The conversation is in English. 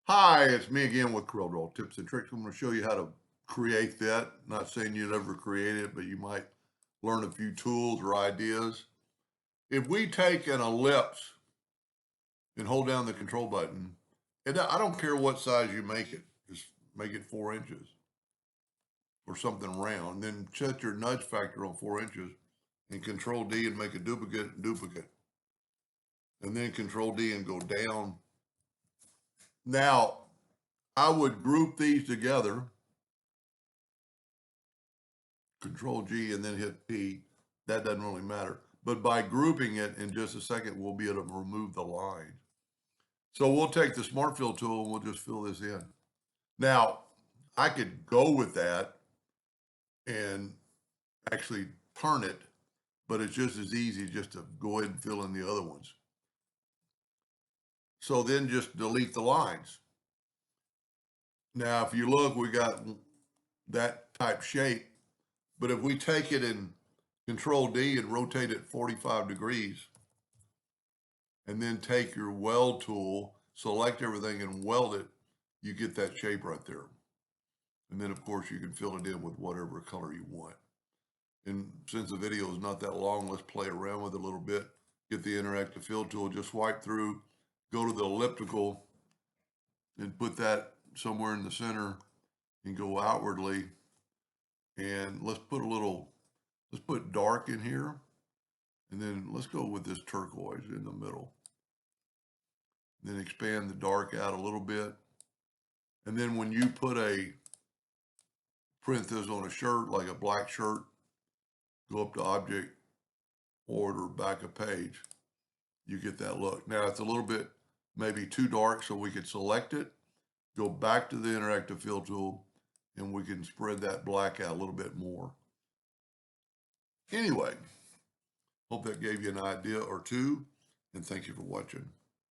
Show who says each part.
Speaker 1: Hi, it's me again with Corel Tips and Tricks. I'm going to show you how to create that. Not saying you'll ever create it, but you might learn a few tools or ideas. If we take an ellipse and hold down the control button, and I don't care what size you make it, just make it 4 inches or something round. Then set your nudge factor on 4 inches and Control D and make a duplicate. And then Control D and go down. Now, I would group these together. Control G and then hit P. That doesn't really matter. But by grouping it in just a second, we'll be able to remove the line. So we'll take the Smart Fill tool and we'll just fill this in. Now, I could go with that and actually turn it, but it's just as easy just to go ahead and fill in the other ones. So then just delete the lines. Now, if you look, we got that type shape, but if we take it and Control D and rotate it 45 degrees, and then take your weld tool, select everything and weld it, you get that shape right there. And then of course you can fill it in with whatever color you want. And since the video is not that long, let's play around with it a little bit. Get the interactive fill tool, just swipe through, go to the elliptical and put that somewhere in the center and go outwardly. And let's put dark in here. And then let's go with this turquoise in the middle. Then expand the dark out a little bit. And then when you print this on a shirt, like a black shirt, go up to Object, Order, Back a Page, you get that look. Now it's a little bit maybe too dark, so we could select it, go back to the interactive fill tool, and we can spread that black out a little bit more. Anyway, hope that gave you an idea or two, and thank you for watching.